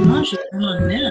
Non, je peux m'emmener.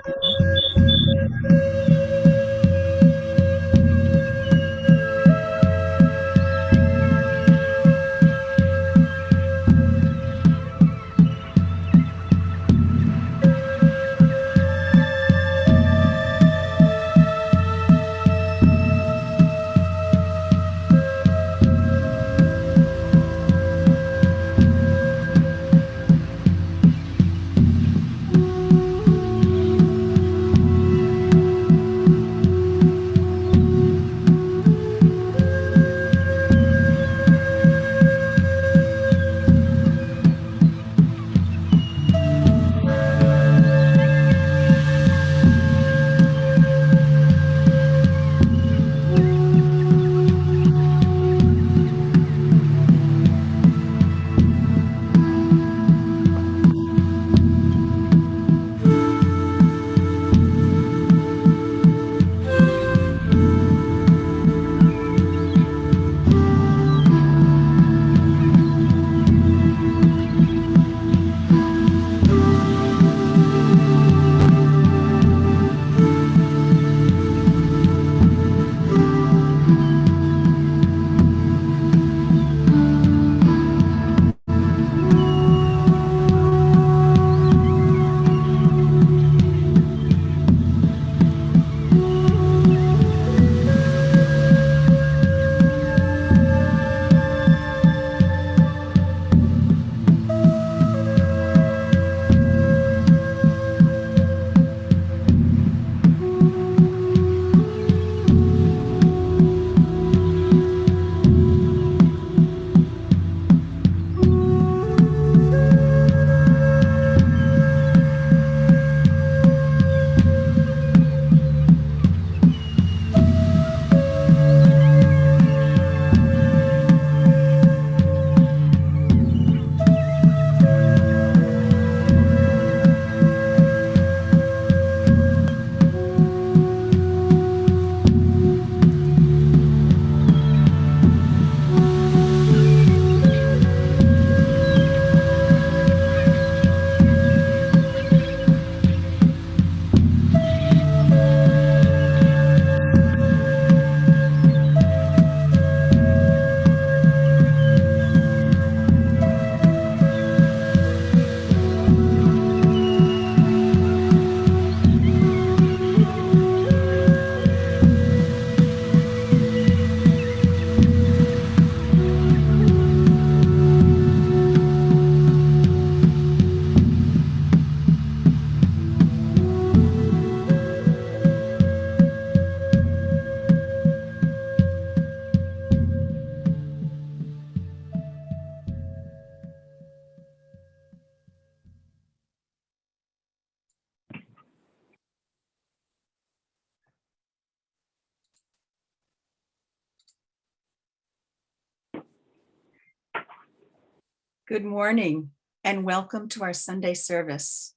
Good morning and welcome to our Sunday service.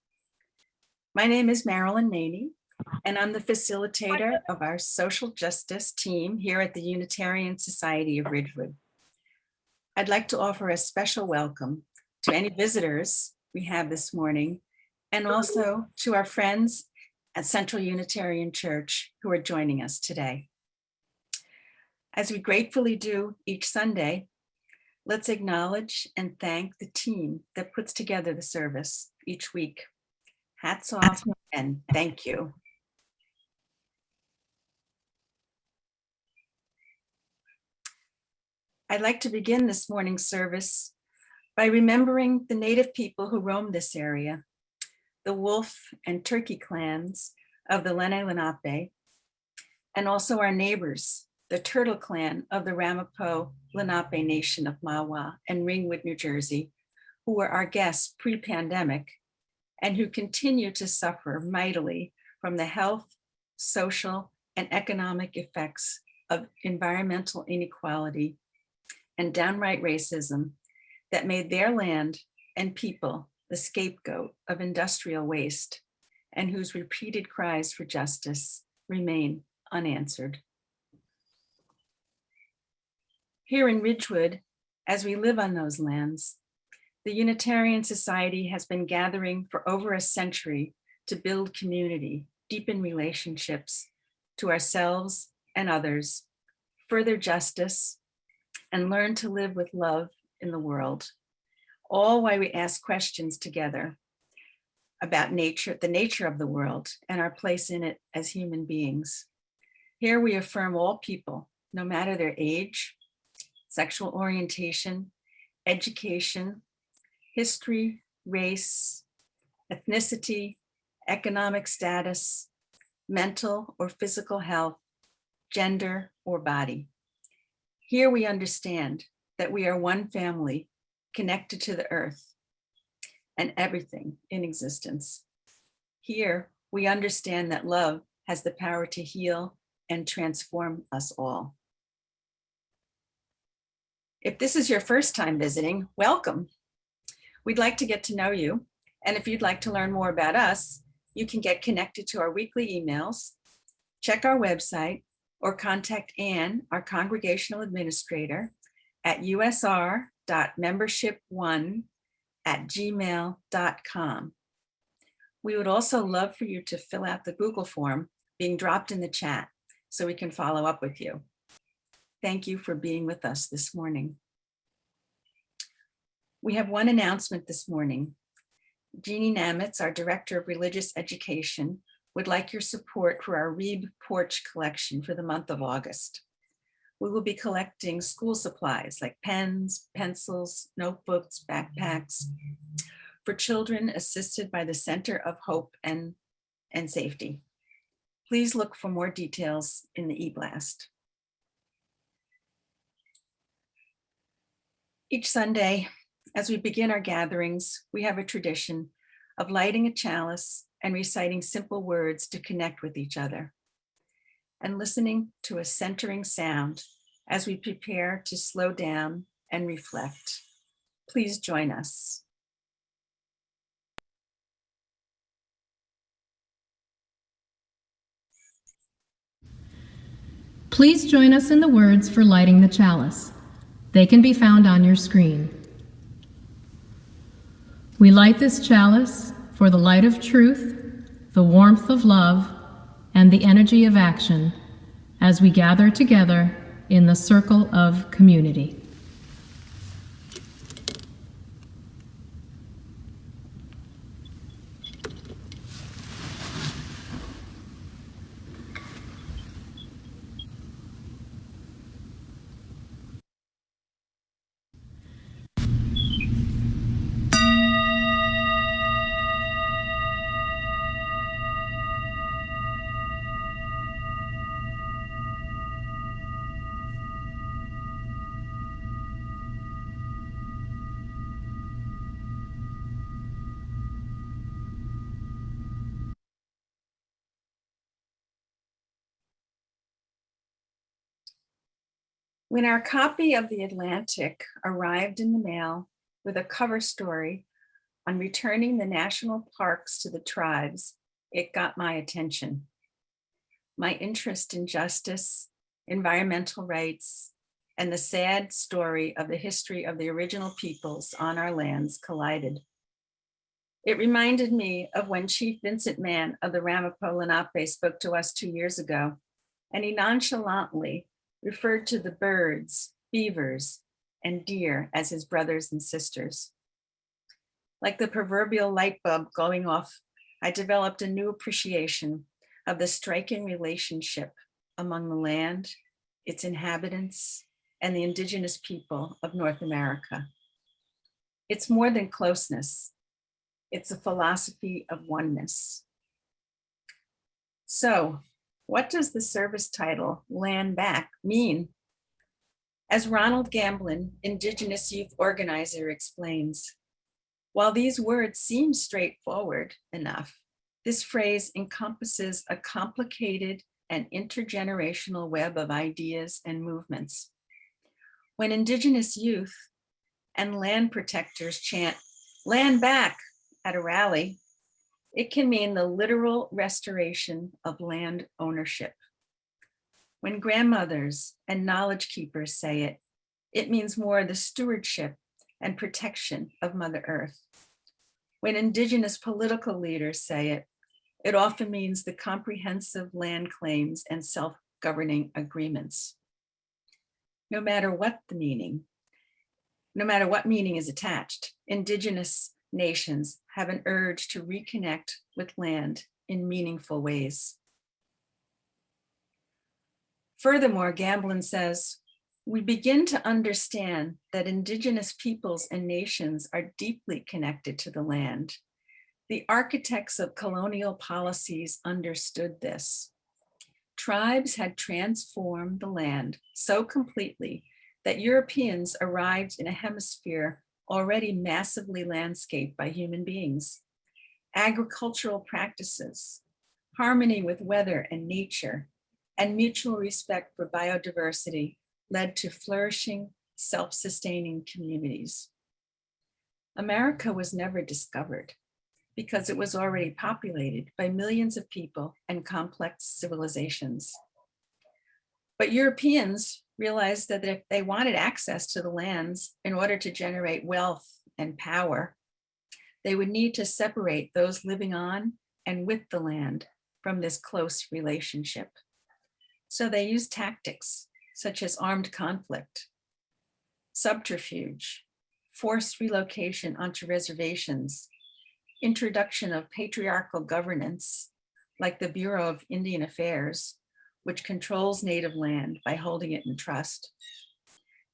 My name is Marilyn Naney, and I'm the facilitator of our social justice team here at the Unitarian Society of Ridgewood. I'd like to offer a special welcome to any visitors we have this morning, and also to our friends at Central Unitarian Church who are joining us today. As we gratefully do each Sunday, let's acknowledge and thank the team that puts together the service each week. Hats off and thank you. I'd like to begin this morning's service by remembering the Native people who roamed this area, the Wolf and Turkey clans of the Lenni Lenape, and also our neighbors, the Turtle Clan of the Ramapo Lenape Nation of Mahwah and Ringwood, New Jersey, who were our guests pre-pandemic and who continue to suffer mightily from the health, social, and economic effects of environmental inequality and downright racism that made their land and people the scapegoat of industrial waste, and whose repeated cries for justice remain unanswered. Here in Ridgewood, as we live on those lands, the Unitarian Society has been gathering for over a century to build community, deepen relationships to ourselves and others, further justice, and learn to live with love in the world, all while we ask questions together about nature, the nature of the world, and our place in it as human beings. Here we affirm all people, no matter their age, sexual orientation, education, history, race, ethnicity, economic status, mental or physical health, gender, or body. Here we understand that we are one family connected to the earth and everything in existence. Here we understand that love has the power to heal and transform us all. If this is your first time visiting, welcome. We'd like to get to know you. And if you'd like to learn more about us, you can get connected to our weekly emails, check our website, or contact Anne, our congregational administrator, at usr.membership1@gmail.com. We would also love for you to fill out the Google form being dropped in the chat so we can follow up with you. Thank you for being with us this morning. We have one announcement this morning. Jeannie Namitz, our Director of Religious Education, would like your support for our Reeb Porch collection for the month of August. We will be collecting school supplies like pens, pencils, notebooks, backpacks for children assisted by the Center of Hope and Safety. Please look for more details in the e-blast. Each Sunday, as we begin our gatherings, we have a tradition of lighting a chalice and reciting simple words to connect with each other, and listening to a centering sound as we prepare to slow down and reflect. Please join us. Please join us in the words for lighting the chalice. They can be found on your screen. We light this chalice for the light of truth, the warmth of love, and the energy of action as we gather together in the circle of community. When our copy of The Atlantic arrived in the mail with a cover story on returning the national parks to the tribes, it got my attention. My interest in justice, environmental rights, and the sad story of the history of the original peoples on our lands collided. It reminded me of when Chief Vincent Mann of the Ramapo Lenape spoke to us 2 years ago, and he nonchalantly referred to the birds, beavers, and deer as his brothers and sisters. Like the proverbial light bulb going off, I developed a new appreciation of the striking relationship among the land, its inhabitants, and the indigenous people of North America. It's more than closeness. It's a philosophy of oneness. So, What does the service title Landback mean? As Ronald Gamblin, Indigenous youth organizer, explains, while these words seem straightforward enough, this phrase encompasses a complicated and intergenerational web of ideas and movements. When Indigenous youth and land protectors chant, "Land back," at a rally, it can mean the literal restoration of land ownership. When grandmothers and knowledge keepers say it, it means more the stewardship and protection of Mother Earth. When Indigenous political leaders say it, it often means the comprehensive land claims and self-governing agreements. No matter what meaning is attached, Indigenous nations have an urge to reconnect with land in meaningful ways. Furthermore, Gamblin says, we begin to understand that Indigenous peoples and nations are deeply connected to the land. The architects of colonial policies understood this. Tribes had transformed the land so completely that Europeans arrived in a hemisphere already massively landscaped by human beings. Agricultural practices, harmony with weather and nature, and mutual respect for biodiversity led to flourishing, self-sustaining communities. America was never discovered because it was already populated by millions of people and complex civilizations. But Europeans realized that if they wanted access to the lands in order to generate wealth and power, they would need to separate those living on and with the land from this close relationship. So they used tactics such as armed conflict, subterfuge, forced relocation onto reservations, introduction of patriarchal governance, like the Bureau of Indian Affairs, which controls native land by holding it in trust,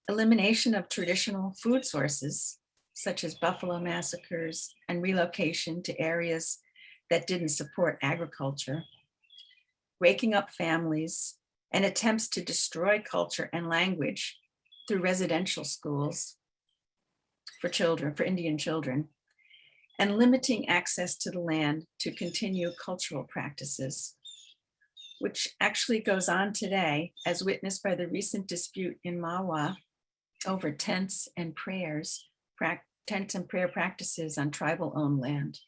elimination of traditional food sources, such as buffalo massacres and relocation to areas that didn't support agriculture, breaking up families, and attempts to destroy culture and language through residential schools for children, for Indian children, and limiting access to the land to continue cultural practices, which actually goes on today, as witnessed by the recent dispute in Mawa over tents and prayer practices on tribal-owned land.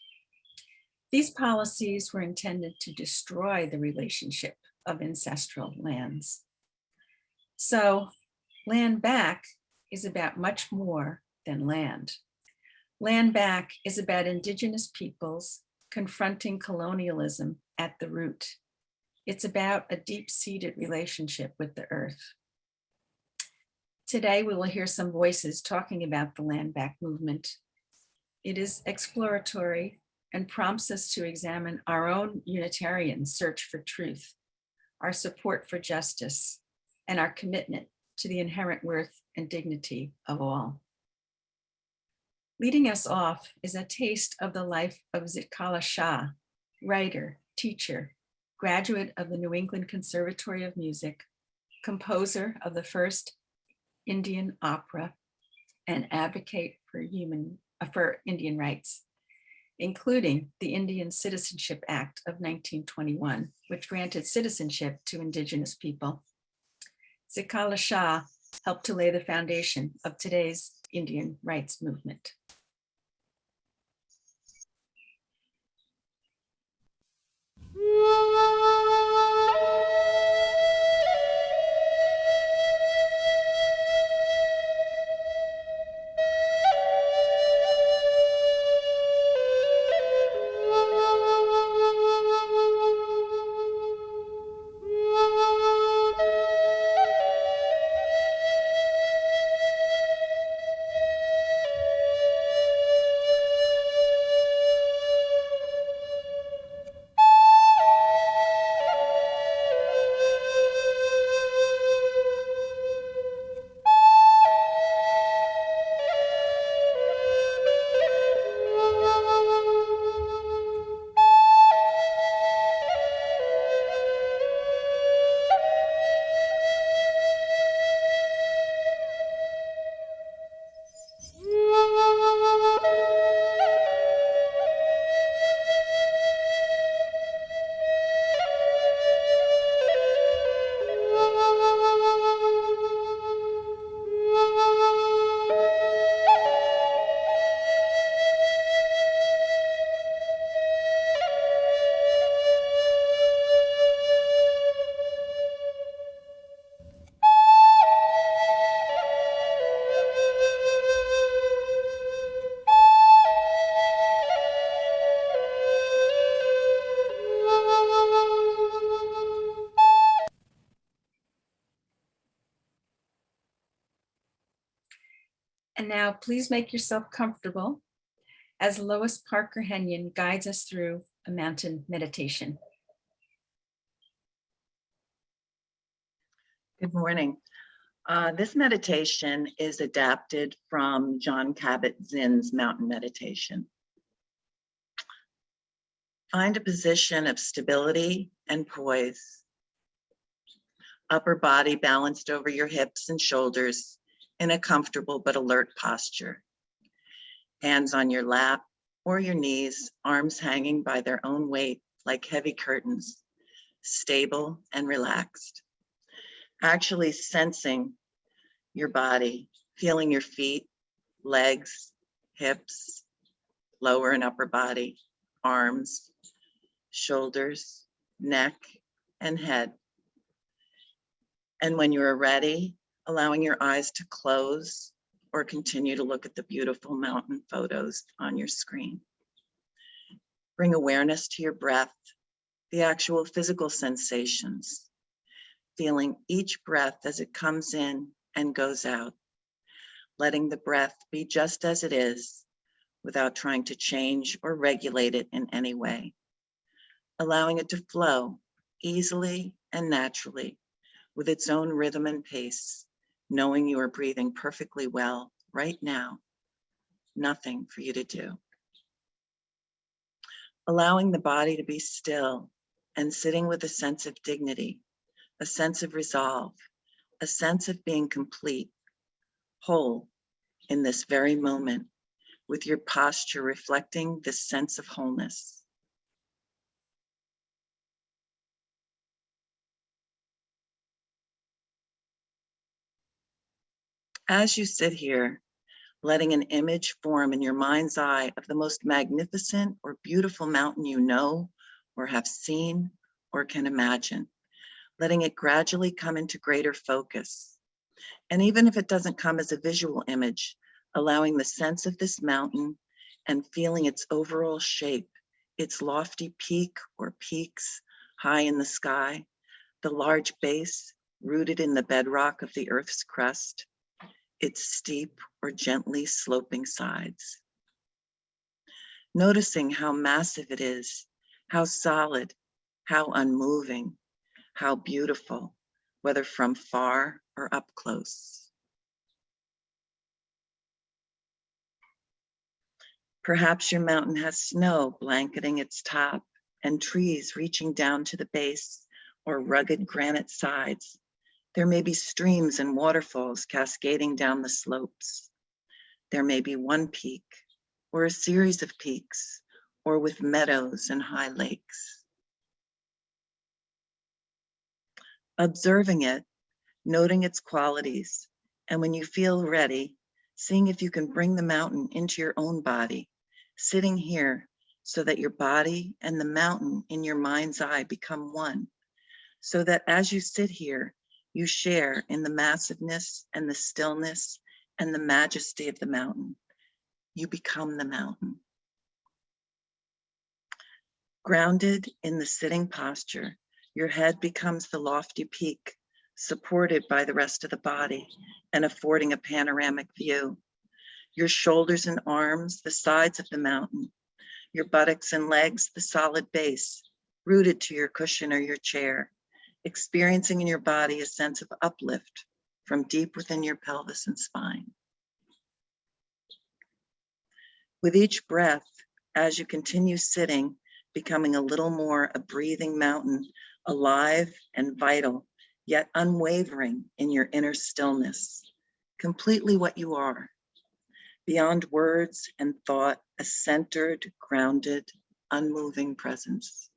These policies were intended to destroy the relationship of ancestral lands. So land back is about much more than land. Land back is about Indigenous peoples confronting colonialism at the root. It's about a deep-seated relationship with the earth. Today, we will hear some voices talking about the land back movement. It is exploratory and prompts us to examine our own Unitarian search for truth, our support for justice, and our commitment to the inherent worth and dignity of all. Leading us off is a taste of the life of Zitkala Shah, writer, teacher, graduate of the New England Conservatory of Music, composer of the first Indian opera, and advocate for Indian rights, including the Indian Citizenship Act of 1921, which granted citizenship to Indigenous people. Zitkala Shah helped to lay the foundation of today's Indian rights movement. Now, please make yourself comfortable as Lois Parker Henyon guides us through a mountain meditation. Good morning. This meditation is adapted from John Kabat-Zinn's mountain meditation. Find a position of stability and poise. Upper body balanced over your hips and shoulders in a comfortable but alert posture. Hands on your lap or your knees, arms hanging by their own weight like heavy curtains, stable and relaxed. Actually sensing your body, feeling your feet, legs, hips, lower and upper body, arms, shoulders, neck, and head. And when you are ready, allowing your eyes to close or continue to look at the beautiful mountain photos on your screen. Bring awareness to your breath, the actual physical sensations, feeling each breath as it comes in and goes out, letting the breath be just as it is without trying to change or regulate it in any way, allowing it to flow easily and naturally with its own rhythm and pace, knowing you are breathing perfectly well right now, nothing for you to do. Allowing the body to be still and sitting with a sense of dignity, a sense of resolve, a sense of being complete, whole in this very moment, with your posture reflecting this sense of wholeness. As you sit here, letting an image form in your mind's eye of the most magnificent or beautiful mountain you know or have seen or can imagine, letting it gradually come into greater focus. And even if it doesn't come as a visual image, allowing the sense of this mountain and feeling its overall shape, its lofty peak or peaks high in the sky, the large base rooted in the bedrock of the Earth's crust, its steep or gently sloping sides. Noticing how massive it is, how solid, how unmoving, how beautiful, whether from far or up close. Perhaps your mountain has snow blanketing its top and trees reaching down to the base or rugged granite sides. There may be streams and waterfalls cascading down the slopes. There may be one peak or a series of peaks or with meadows and high lakes. Observing it, noting its qualities, and when you feel ready, seeing if you can bring the mountain into your own body, sitting here so that your body and the mountain in your mind's eye become one, so that as you sit here, you share in the massiveness and the stillness and the majesty of the mountain. You become the mountain. Grounded in the sitting posture, your head becomes the lofty peak, supported by the rest of the body and affording a panoramic view. Your shoulders and arms, the sides of the mountain. Your buttocks and legs, the solid base, rooted to your cushion or your chair, experiencing in your body a sense of uplift from deep within your pelvis and spine. With each breath, as you continue sitting, becoming a little more a breathing mountain, alive and vital, yet unwavering in your inner stillness, completely what you are, beyond words and thought, a centered, grounded, unmoving presence.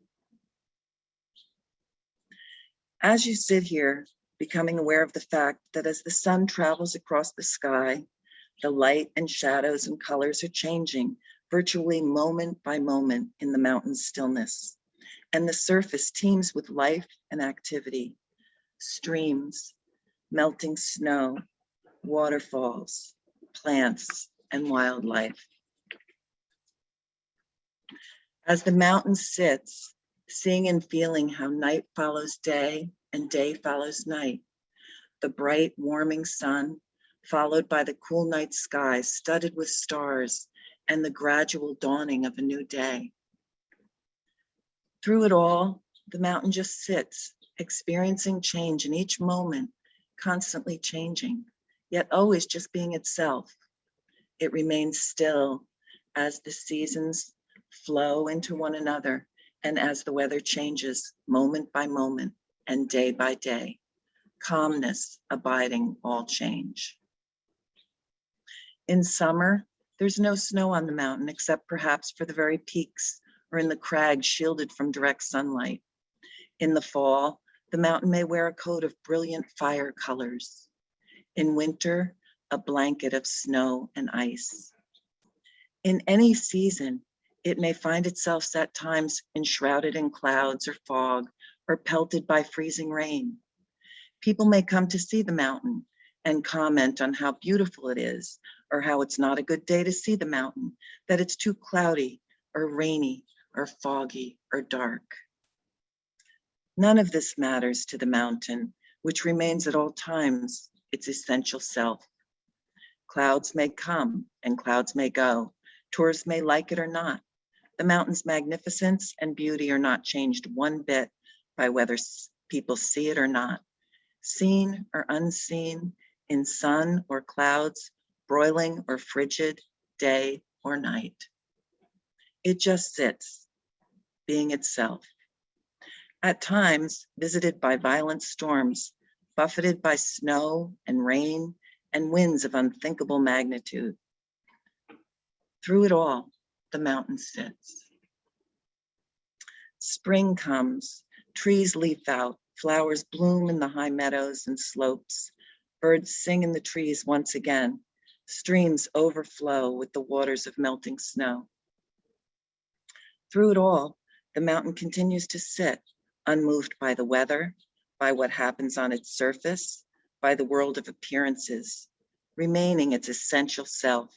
As you sit here, becoming aware of the fact that as the sun travels across the sky, the light and shadows and colors are changing virtually moment by moment in the mountain's stillness, and the surface teems with life and activity, streams, melting snow, waterfalls, plants, and wildlife. As the mountain sits, seeing and feeling how night follows day and day follows night, the bright, warming sun followed by the cool night sky studded with stars and the gradual dawning of a new day. Through it all, the mountain just sits, experiencing change in each moment, constantly changing, yet always just being itself. It remains still as the seasons flow into one another and as the weather changes moment by moment and day by day, calmness abiding all change. In summer, there's no snow on the mountain except perhaps for the very peaks or in the crags shielded from direct sunlight. In the fall, the mountain may wear a coat of brilliant fire colors. In winter, a blanket of snow and ice. In any season, it may find itself at times enshrouded in clouds or fog or pelted by freezing rain. People may come to see the mountain and comment on how beautiful it is or how it's not a good day to see the mountain, that it's too cloudy or rainy or foggy or dark. None of this matters to the mountain, which remains at all times its essential self. Clouds may come and clouds may go. Tourists may like it or not. The mountain's magnificence and beauty are not changed one bit by whether people see it or not. Seen or unseen, in sun or clouds, broiling or frigid, day or night. It just sits, being itself. At times, visited by violent storms, buffeted by snow and rain and winds of unthinkable magnitude. Through it all, the mountain sits. Spring comes, trees leaf out, flowers bloom in the high meadows and slopes, birds sing in the trees once again, streams overflow with the waters of melting snow. Through it all, the mountain continues to sit, unmoved by the weather, by what happens on its surface, by the world of appearances, remaining its essential self.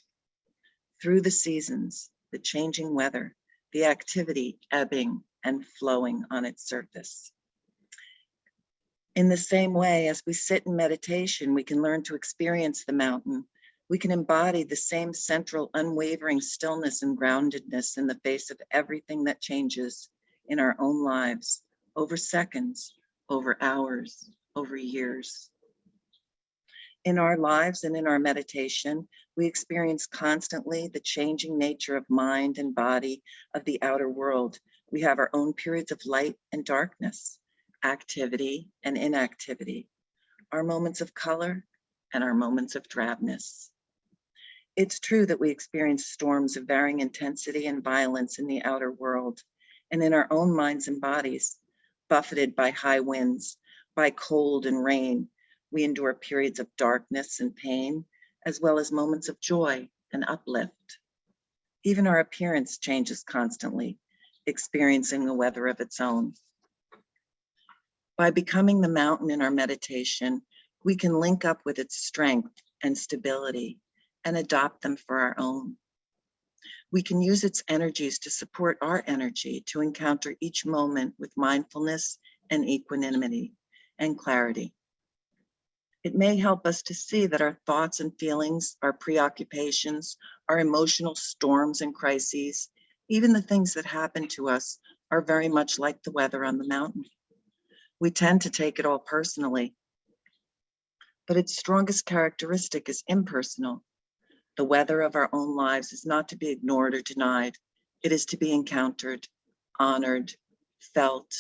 Through the seasons, the changing weather, the activity ebbing and flowing on its surface. In the same way, as we sit in meditation, we can learn to experience the mountain. We can embody the same central, unwavering stillness and groundedness in the face of everything that changes in our own lives, over seconds, over hours, over years. In our lives and in our meditation, we experience constantly the changing nature of mind and body of the outer world. We have our own periods of light and darkness, activity and inactivity, our moments of color and our moments of drabness. It's true that we experience storms of varying intensity and violence in the outer world and in our own minds and bodies, buffeted by high winds, by cold and rain. We endure periods of darkness and pain, as well as moments of joy and uplift. Even our appearance changes constantly, experiencing a weather of its own. By becoming the mountain in our meditation, we can link up with its strength and stability and adopt them for our own. We can use its energies to support our energy to encounter each moment with mindfulness and equanimity and clarity. It may help us to see that our thoughts and feelings, our preoccupations, our emotional storms and crises, even the things that happen to us, are very much like the weather on the mountain. We tend to take it all personally, but its strongest characteristic is impersonal. The weather of our own lives is not to be ignored or denied. It is to be encountered, honored, felt,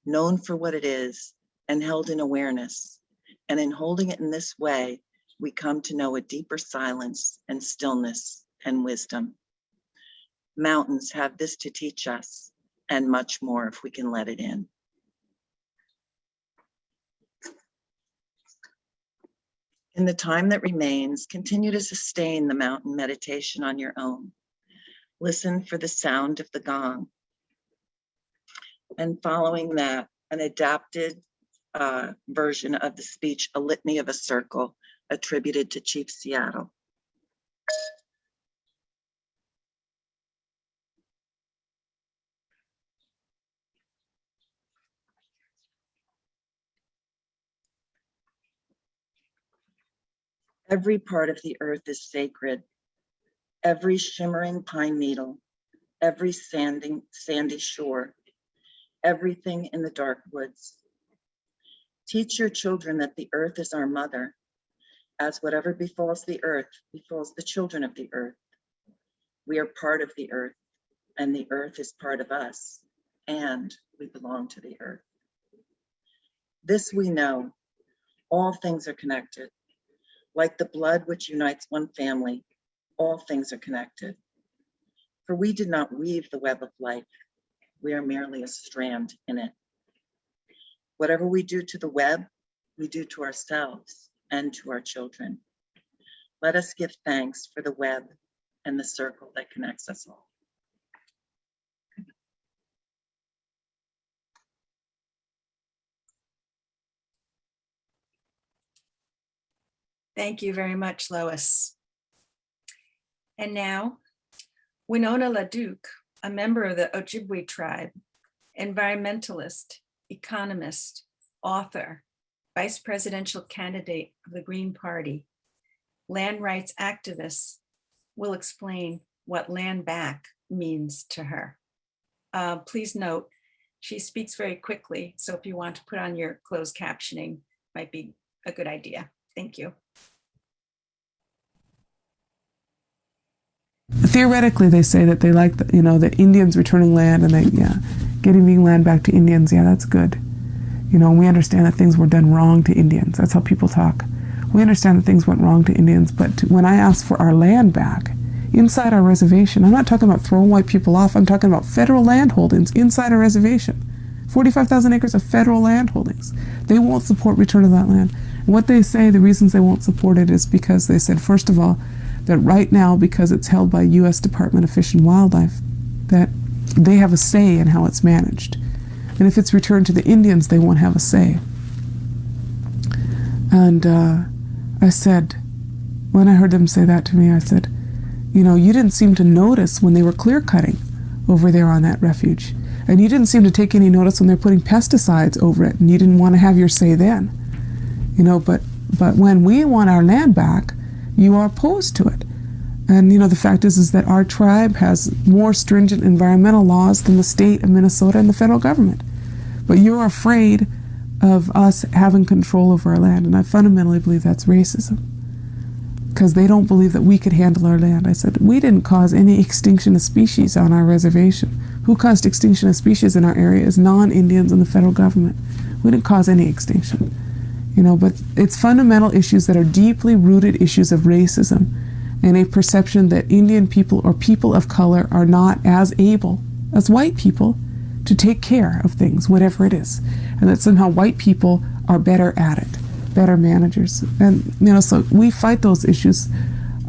known for what it is, and held in awareness. And in holding it in this way, we come to know a deeper silence and stillness and wisdom. Mountains have this to teach us, and much more if we can let it in. In the time that remains, continue to sustain the mountain meditation on your own. Listen for the sound of the gong. And following that, an adapted version of the speech, A Litany of a Circle, attributed to Chief Seattle. Every part of the earth is sacred. Every shimmering pine needle, every sandy shore, everything in the dark woods. Teach your children that the earth is our mother, as whatever befalls the earth befalls the children of the earth. We are part of the earth, and the earth is part of us, and we belong to the earth. This we know, all things are connected. Like the blood which unites one family, all things are connected. For we did not weave the web of life, we are merely a strand in it. Whatever we do to the web, we do to ourselves and to our children. Let us give thanks for the web and the circle that connects us all. Thank you very much, Lois. And now, Winona LaDuke, a member of the Ojibwe tribe, environmentalist, economist, author, vice presidential candidate of the Green Party, land rights activist, will explain what Landback means to her. Please note, she speaks very quickly, so if you want to put on your closed captioning, might be a good idea. Thank you. Theoretically, they say that they like the Indians returning land and giving land back to Indians. Yeah, that's good. We understand that things were done wrong to Indians. That's how people talk. We understand that things went wrong to Indians, but when I ask for our land back inside our reservation, I'm not talking about throwing white people off. I'm talking about federal land holdings inside our reservation. 45,000 acres of federal land holdings. They won't support return of that land. And what they say, the reasons they won't support it is because they said, first of all, that right now, because it's held by U.S. Department of Fish and Wildlife, that they have a say in how it's managed. And if it's returned to the Indians, they won't have a say. And I said, when I heard them say that to me, I said, you didn't seem to notice when they were clear cutting over there on that refuge. And you didn't seem to take any notice when they're putting pesticides over it, and you didn't want to have your say then. But when we want our land back, you are opposed to it. And the fact is that our tribe has more stringent environmental laws than the state of Minnesota and the federal government. But you're afraid of us having control over our land, and I fundamentally believe that's racism, because they don't believe that we could handle our land. I said, we didn't cause any extinction of species on our reservation. Who caused extinction of species in our area is non-Indians and the federal government. We didn't cause any extinction. But it's fundamental issues that are deeply rooted issues of racism and a perception that Indian people or people of color are not as able as white people to take care of things, whatever it is. And that somehow white people are better at it, better managers. And, so we fight those issues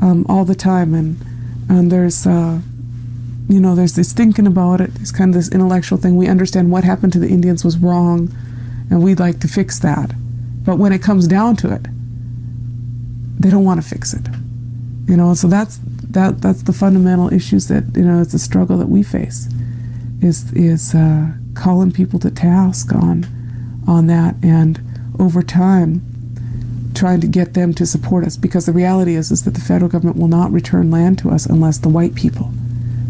all the time. And there's, there's this thinking about it, this kind of this intellectual thing. We understand what happened to the Indians was wrong, and we'd like to fix that. But when it comes down to it, they don't want to fix it. So that's the fundamental issues that, it's a struggle that we face, is calling people to task on that, and over time trying to get them to support us, because the reality is that the federal government will not return land to us unless the white people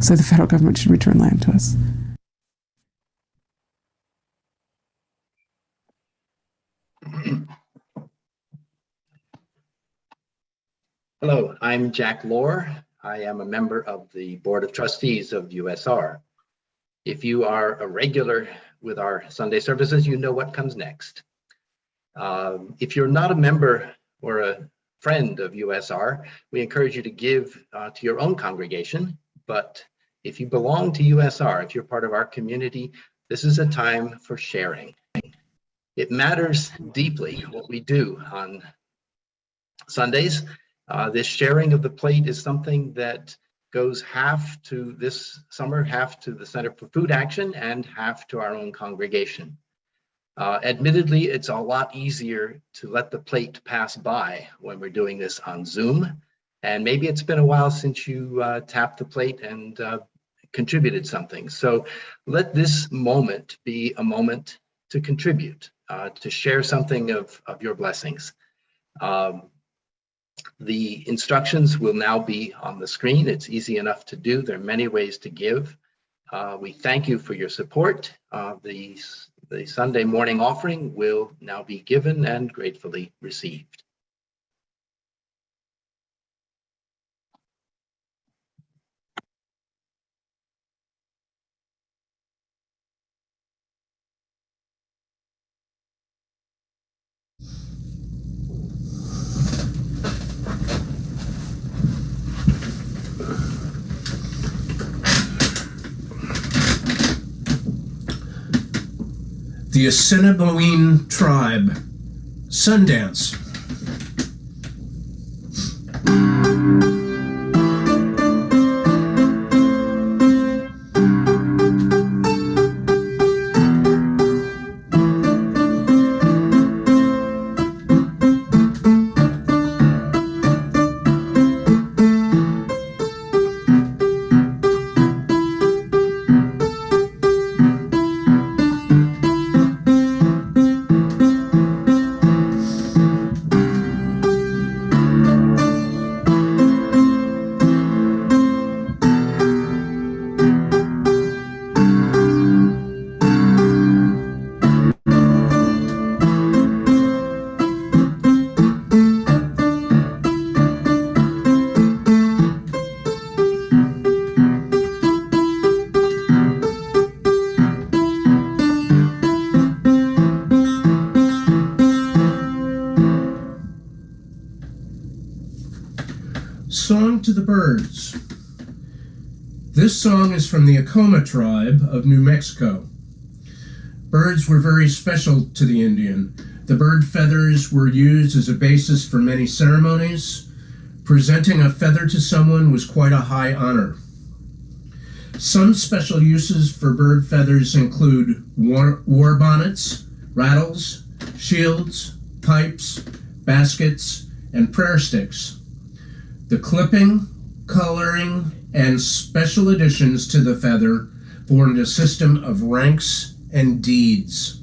say the federal government should return land to us. Hello, I'm Jack Lohr. I am a member of the Board of Trustees of USR. If you are a regular with our Sunday services, you know what comes next. If you're not a member or a friend of USR, we encourage you to give to your own congregation. But if you belong to USR, if you're part of our community, this is a time for sharing. It matters deeply what we do on Sundays. This sharing of the plate is something that goes half to this summer, half to the Center for Food Action, and half to our own congregation. Admittedly, it's a lot easier to let the plate pass by when we're doing this on Zoom. And maybe it's been a while since you tapped the plate and contributed something. So let this moment be a moment to contribute, to share something of your blessings. The instructions will now be on the screen. It's easy enough to do. There are many ways to give. We thank you for your support. The Sunday morning offering will now be given and gratefully received. The Assiniboine Tribe, Sundance. Song to the Birds. This song is from the Acoma tribe of New Mexico. Birds were very special to the Indian. The bird feathers were used as a basis for many ceremonies. Presenting a feather to someone was quite a high honor. Some special uses for bird feathers include war bonnets, rattles, shields, pipes, baskets, and prayer sticks. The clipping, coloring, and special additions to the feather formed a system of ranks and deeds.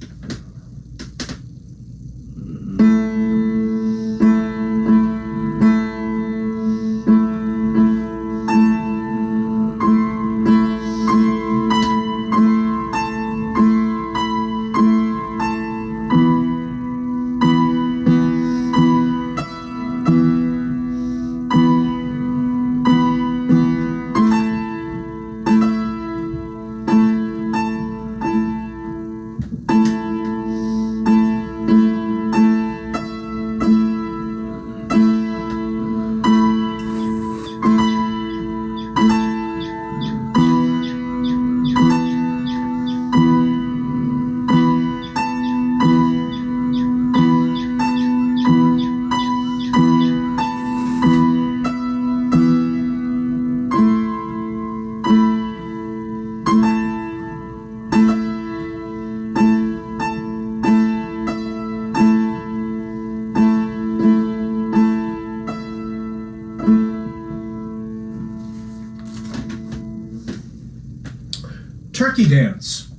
Turkey Dance.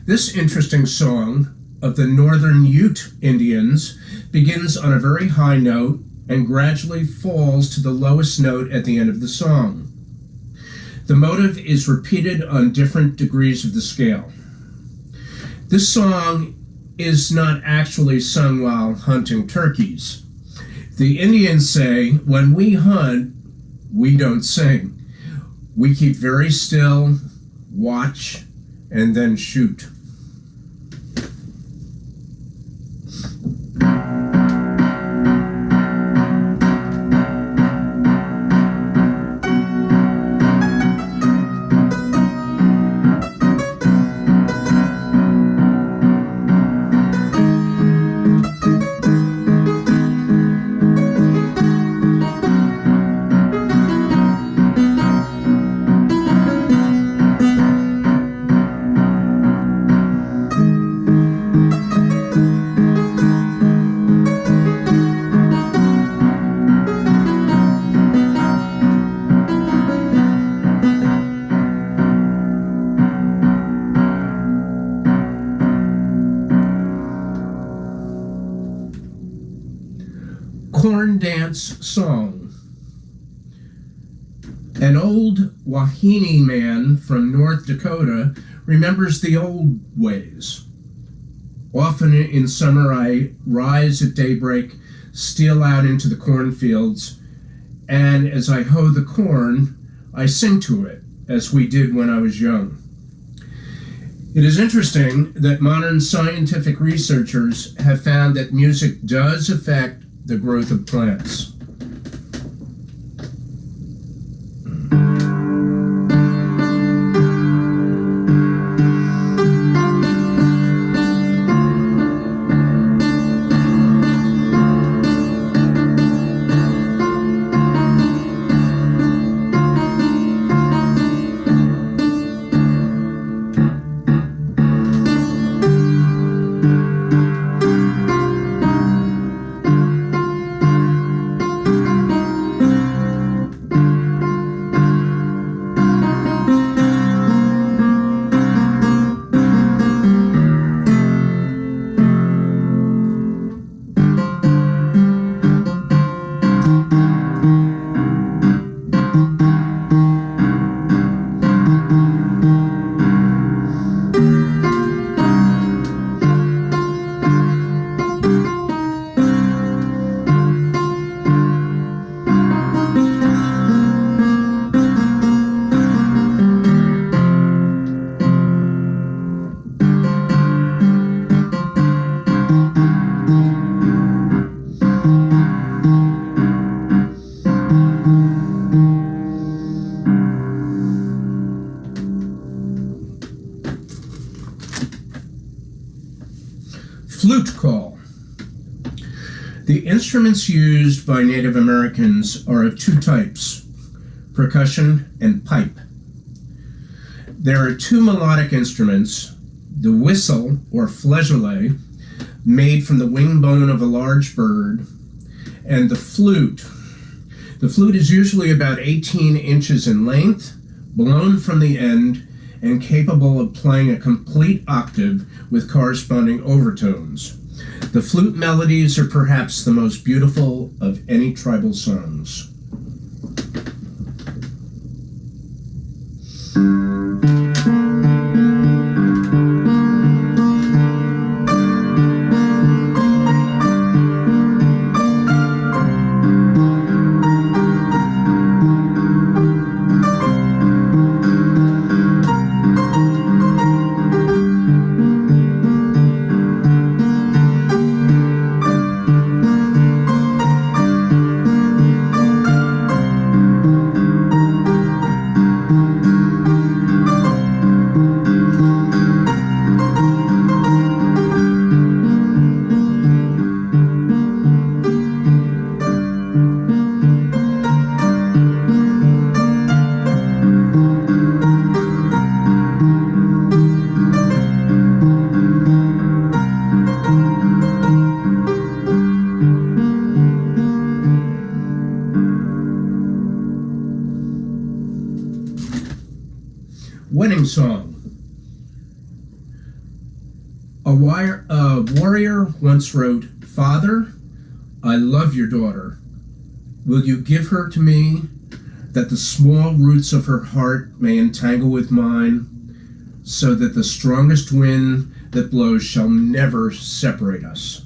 This interesting song of the Northern Ute Indians begins on a very high note and gradually falls to the lowest note at the end of the song. The motive is repeated on different degrees of the scale. This song is not actually sung while hunting turkeys. The Indians say, when we hunt, we don't sing. We keep very still, watch, and then shoot. corn dance song. An old Wahine man from North Dakota remembers the old ways. Often in summer, I rise at daybreak, steal out into the cornfields, and as I hoe the corn, I sing to it, as we did when I was young. It is interesting that modern scientific researchers have found that music does affect the growth of plants. Flute call. The instruments used by Native Americans are of two types, percussion and pipe. There are two melodic instruments, the whistle or flageolet, made from the wing bone of a large bird, and the flute. The flute is usually about 18 inches in length, blown from the end, and capable of playing a complete octave with corresponding overtones. The flute melodies are perhaps the most beautiful of any tribal songs. Wedding song. A warrior once wrote, "Father, I love your daughter. Will you give her to me, that the small roots of her heart may entangle with mine, so that the strongest wind that blows shall never separate us."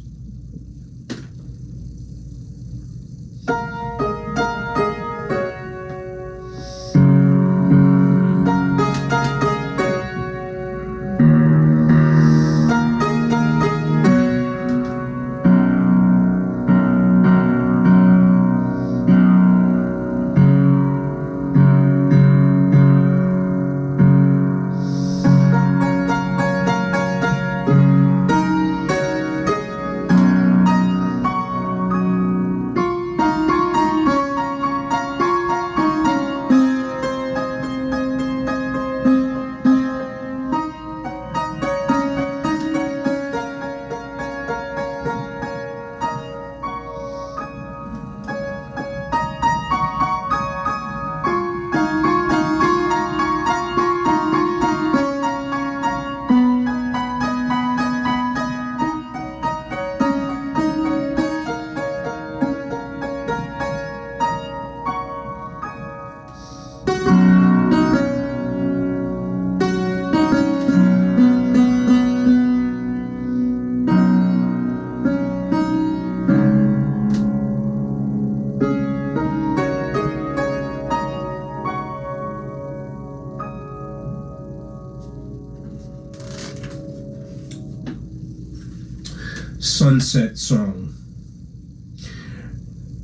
sunset song.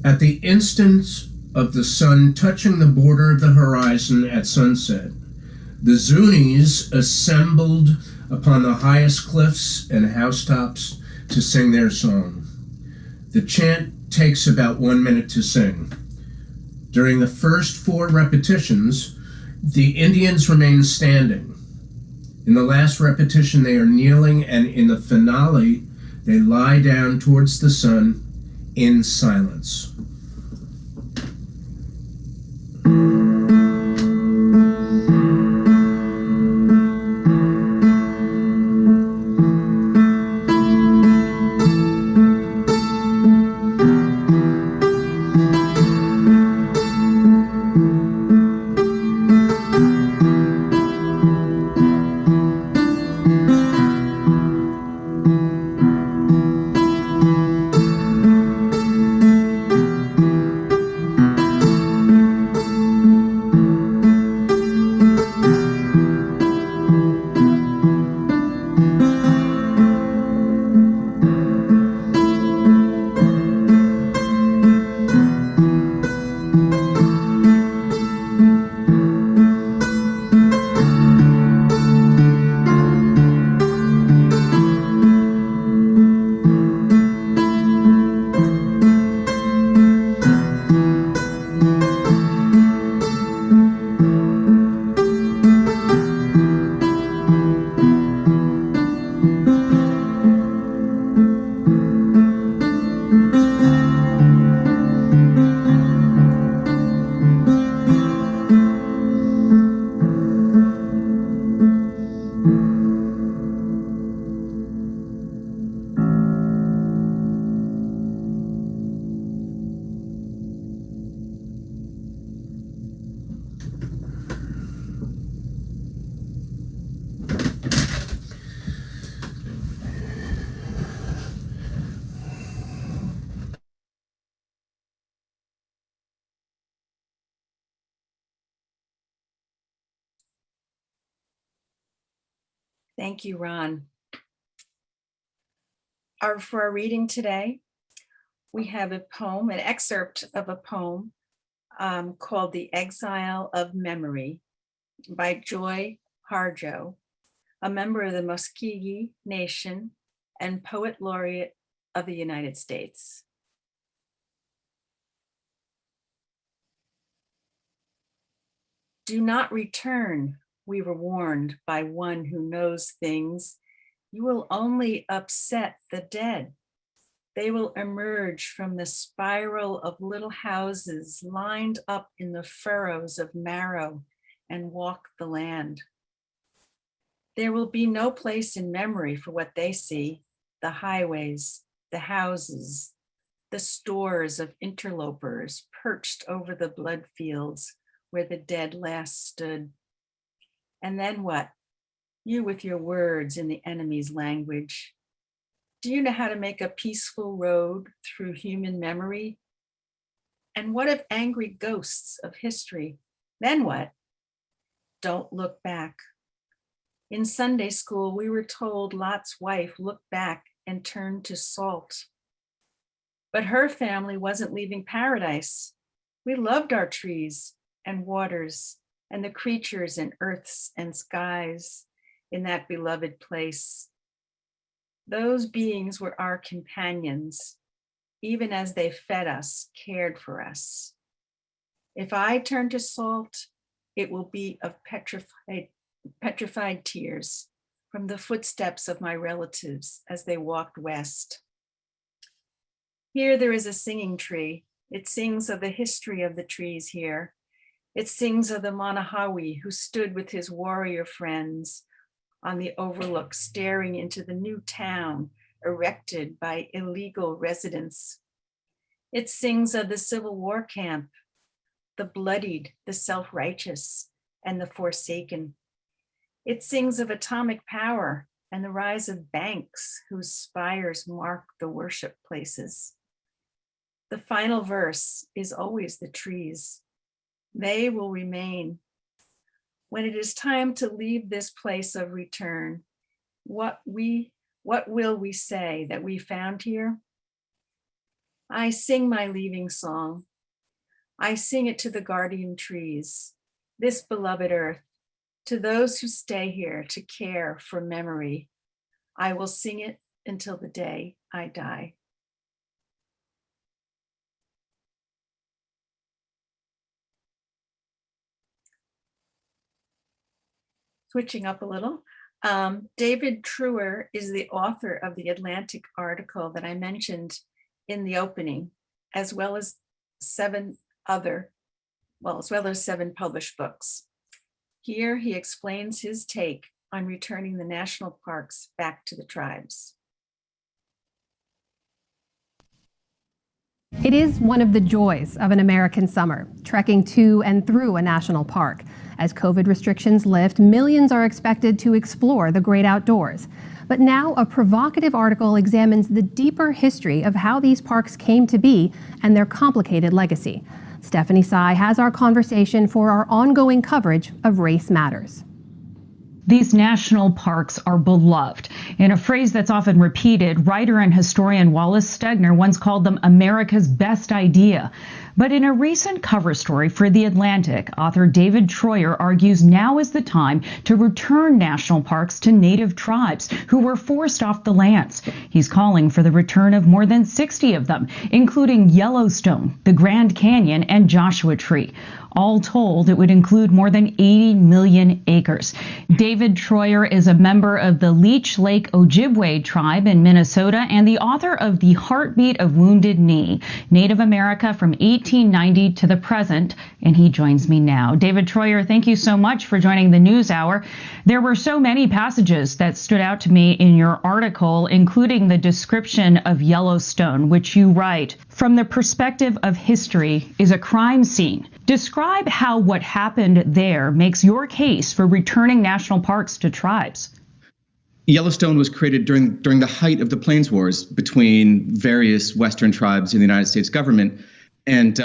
At the instant of the sun touching the border of the horizon at sunset, the Zunis assembled upon the highest cliffs and housetops to sing their song. The chant takes about 1 minute to sing. During the first 4 repetitions, the Indians remain standing. In the last repetition, they are kneeling, and in the finale, they lie down towards the sun in silence. Thank you, Ron. For our reading today, we have a poem, an excerpt of a poem called The Exile of Memory by Joy Harjo, a member of the Muscogee Nation and Poet Laureate of the United States. Do not return, we were warned by one who knows things. You will only upset the dead. They will emerge from the spiral of little houses lined up in the furrows of marrow and walk the land. There will be no place in memory for what they see, the highways, the houses, the stores of interlopers perched over the blood fields where the dead last stood. And then what? You with your words in the enemy's language. Do you know how to make a peaceful road through human memory? And what of angry ghosts of history? Then what? Don't look back. In Sunday school, we were told Lot's wife looked back and turned to salt. But her family wasn't leaving paradise. We loved our trees and waters and the creatures and earths and skies in that beloved place. Those beings were our companions, even as they fed us, cared for us. If I turn to salt, it will be of petrified tears from the footsteps of my relatives as they walked west. Here there is a singing tree. It sings of the history of the trees here. It sings of the Manahawi who stood with his warrior friends on the overlook, staring into the new town erected by illegal residents. It sings of the Civil War camp, the bloodied, the self-righteous, and the forsaken. It sings of atomic power and the rise of banks whose spires mark the worship places. The final verse is always the trees. They will remain. When it is time to leave this place of return, what we What will we say that we found here? I sing my leaving song. I sing it to the guardian trees, this beloved earth, to those who stay here to care for memory. I will sing it until the day I die. Switching up a little, David Truer is the author of the Atlantic article that I mentioned in the opening, as well as seven published books. Here he explains his take on returning the national parks back to the tribes. It is one of the joys of an American summer, trekking to and through a national park. As COVID restrictions lift, millions are expected to explore the great outdoors. But now a provocative article examines the deeper history of how these parks came to be and their complicated legacy. Stephanie Sy has our conversation for our ongoing coverage of Race Matters. These national parks are beloved. In a phrase that's often repeated, writer and historian Wallace Stegner once called them America's best idea. But in a recent cover story for The Atlantic, author David Troyer argues now is the time to return national parks to native tribes who were forced off the lands. He's calling for the return of more than 60 of them, including Yellowstone, the Grand Canyon, and Joshua Tree. All told, it would include more than 80 million acres. David Troyer is a member of the Leech Lake Ojibwe tribe in Minnesota and the author of The Heartbeat of Wounded Knee, Native America from 1890 to the present, and he joins me now. David Troyer, thank you so much for joining the News Hour. There were so many passages that stood out to me in your article, including the description of Yellowstone, which you write, from the perspective of history, is a crime scene. Describe how what happened there makes your case for returning national parks to tribes. Yellowstone was created during the height of the Plains Wars between various Western tribes in the United States government. And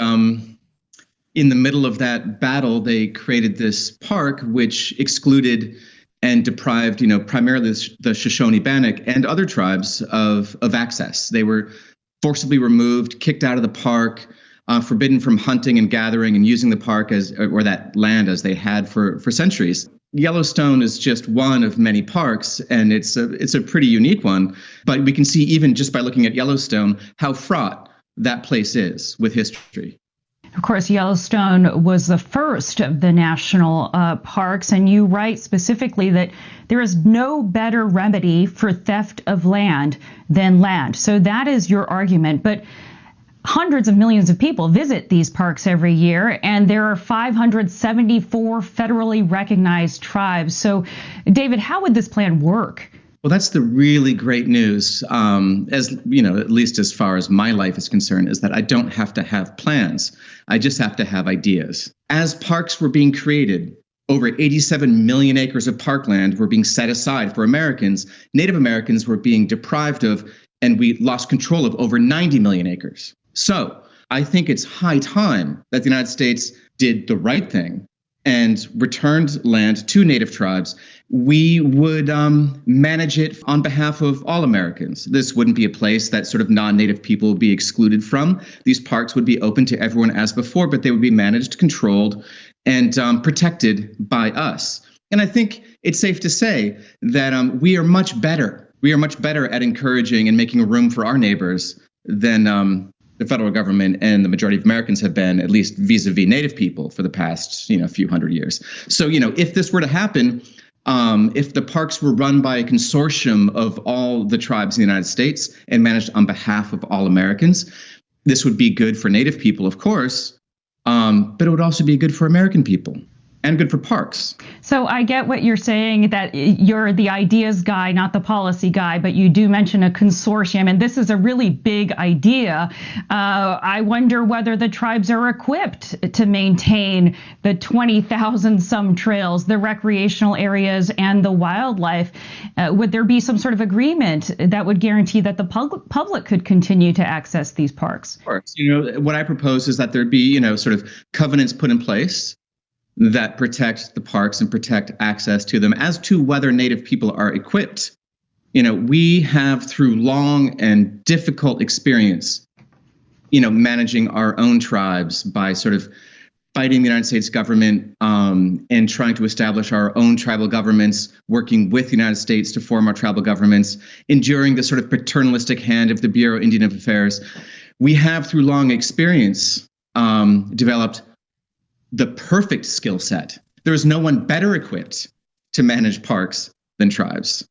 in the middle of that battle, they created this park which excluded and deprived, primarily the Shoshone-Bannock and other tribes of access. They were forcibly removed, kicked out of the park, forbidden from hunting and gathering and using the park or that land as they had for centuries. Yellowstone is just one of many parks, and it's a pretty unique one. But we can see, even just by looking at Yellowstone, how fraught that place is with history. Of course, Yellowstone was the first of the national parks, and you write specifically that there is no better remedy for theft of land than land. So that is your argument. But hundreds of millions of people visit these parks every year, and there are 574 federally recognized tribes. So, David, how would this plan work? Well, that's the really great news, as at least as far as my life is concerned, is that I don't have to have plans. I just have to have ideas. As parks were being created, over 87 million acres of parkland were being set aside for Americans. Native Americans were being deprived of, and we lost control of, over 90 million acres. So I think it's high time that the United States did the right thing and returned land to native tribes. We would manage it on behalf of all Americans. This wouldn't be a place that sort of non-native people would be excluded from. These parks would be open to everyone as before, but they would be managed, controlled, and protected by us. And I think it's safe to say that we are much better. We are much better at encouraging and making room for our neighbors than the federal government and the majority of Americans have been, at least vis-a-vis native people, for the past, few hundred years. So, if this were to happen, if the parks were run by a consortium of all the tribes in the United States and managed on behalf of all Americans, this would be good for native people, of course, but it would also be good for American people and good for parks. So I get what you're saying, that you're the ideas guy, not the policy guy, but you do mention a consortium, and this is a really big idea. I wonder whether the tribes are equipped to maintain the 20,000 some trails, the recreational areas, and the wildlife. Would there be some sort of agreement that would guarantee that the public could continue to access these parks? Of course. What I propose is that there'd be, sort of covenants put in place that protect the parks and protect access to them. As to whether native people are equipped, We have, through long and difficult experience, managing our own tribes by sort of fighting the United States government and trying to establish our own tribal governments, working with the United States to form our tribal governments, enduring the sort of paternalistic hand of the Bureau of Indian Affairs. We have, through long experience, developed the perfect skill set. There is no one better equipped to manage parks than tribes.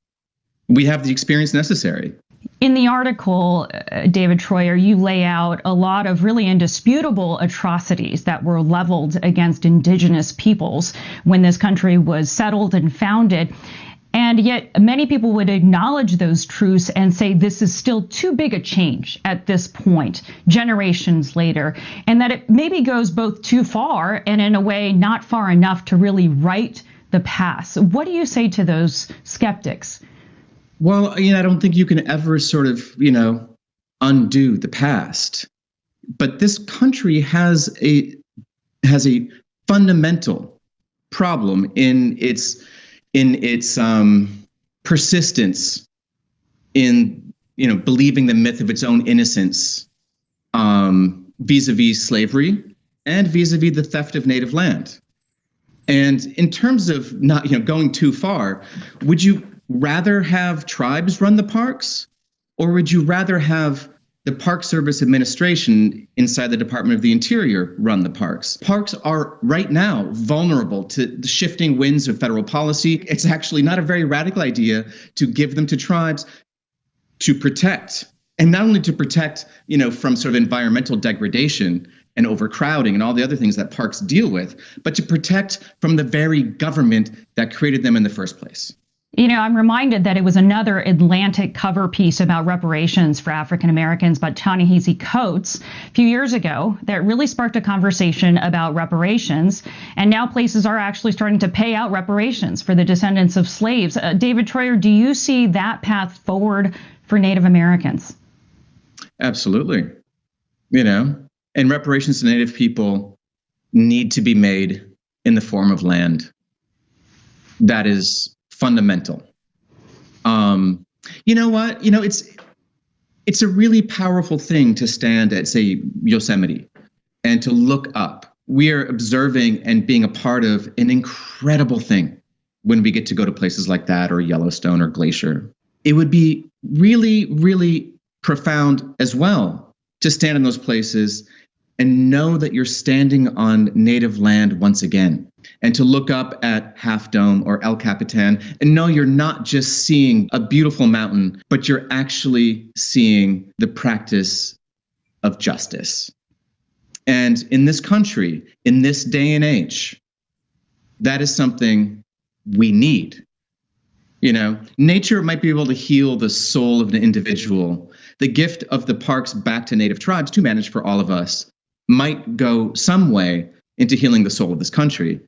We have the experience necessary. In the article, David Troyer, you lay out a lot of really indisputable atrocities that were leveled against indigenous peoples when this country was settled and founded. And yet many people would acknowledge those truths and say this is still too big a change at this point, generations later, and that it maybe goes both too far and in a way not far enough to really right the past. What do you say to those skeptics? Well, I don't think you can ever sort of, undo the past. But this country has a fundamental problem in its persistence in believing the myth of its own innocence vis-a-vis slavery and vis-a-vis the theft of native land. And in terms of not going too far, would you rather have tribes run the parks, or would you rather have the Park Service Administration inside the Department of the Interior run the parks? Parks are right now vulnerable to the shifting winds of federal policy. It's actually not a very radical idea to give them to tribes to protect, and not only to protect, from sort of environmental degradation and overcrowding and all the other things that parks deal with, but to protect from the very government that created them in the first place. I'm reminded that it was another Atlantic cover piece about reparations for African Americans by Ta-Nehisi Coates a few years ago that really sparked a conversation about reparations. And now places are actually starting to pay out reparations for the descendants of slaves. David Troyer, do you see that path forward for Native Americans? Absolutely. And reparations to Native people need to be made in the form of land. That is fundamental. You know what? It's a really powerful thing to stand at, say, Yosemite and to look up. We are observing and being a part of an incredible thing when we get to go to places like that, or Yellowstone or Glacier. It would be really, really profound as well to stand in those places and know that you're standing on native land once again, and to look up at Half Dome or El Capitan and know you're not just seeing a beautiful mountain, but you're actually seeing the practice of justice. And in this country, in this day and age, that is something we need. Nature might be able to heal the soul of an individual. The gift of the parks back to native tribes to manage for all of us might go some way into healing the soul of this country,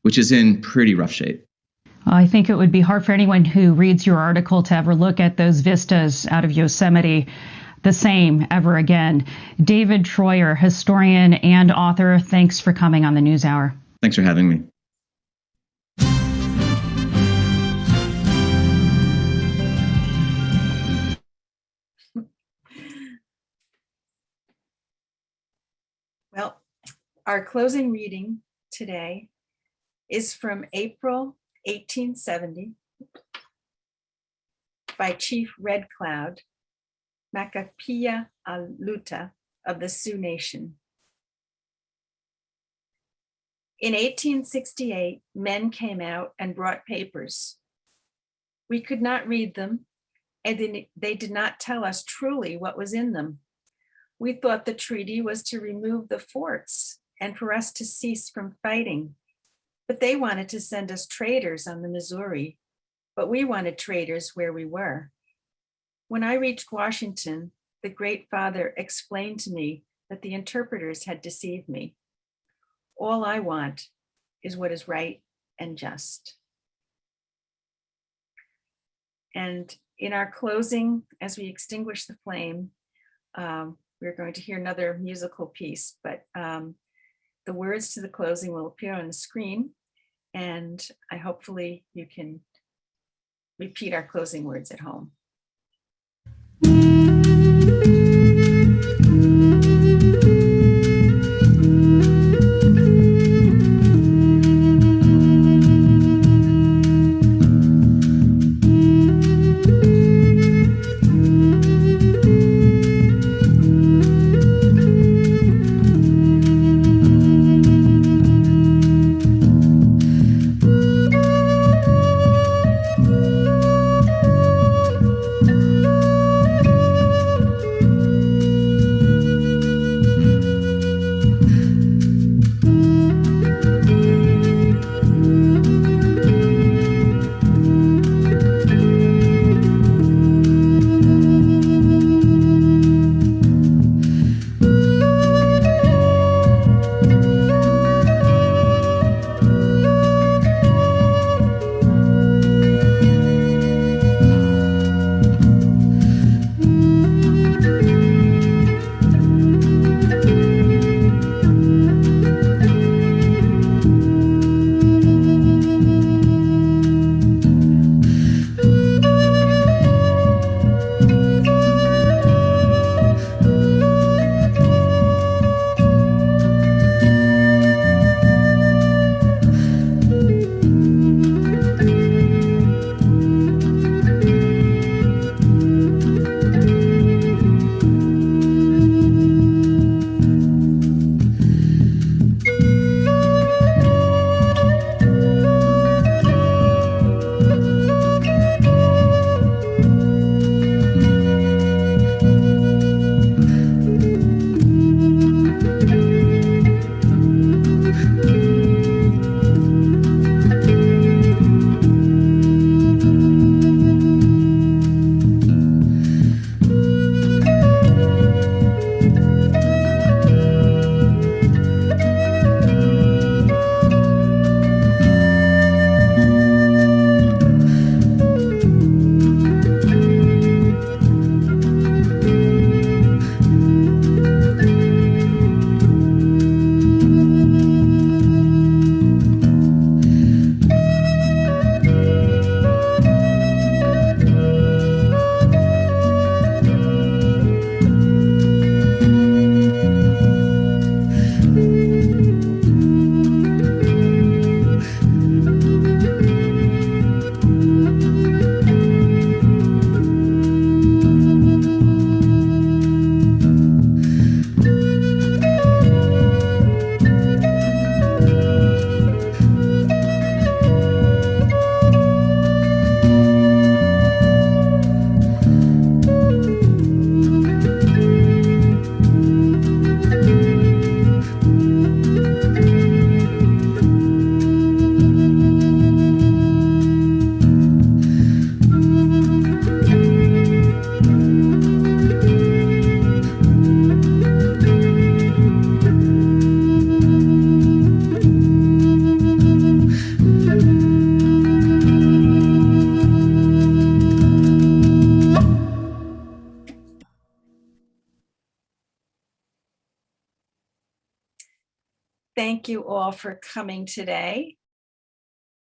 which is in pretty rough shape. I think it would be hard for anyone who reads your article to ever look at those vistas out of Yosemite the same ever again. David Troyer, historian and author, thanks for coming on the NewsHour. Thanks for having me. Well, our closing reading today is from April 1870 by Chief Red Cloud, Macapia Aluta of the Sioux Nation. In 1868, men came out and brought papers. We could not read them, and they did not tell us truly what was in them. We thought the treaty was to remove the forts and for us to cease from fighting. But they wanted to send us traders on the Missouri, but we wanted traders where we were. When I reached Washington, the Great Father explained to me that the interpreters had deceived me. All I want is what is right and just. And in our closing, as we extinguish the flame, we're going to hear another musical piece, but the words to the closing will appear on the screen, and hopefully you can repeat our closing words at home. Thank you all for coming today.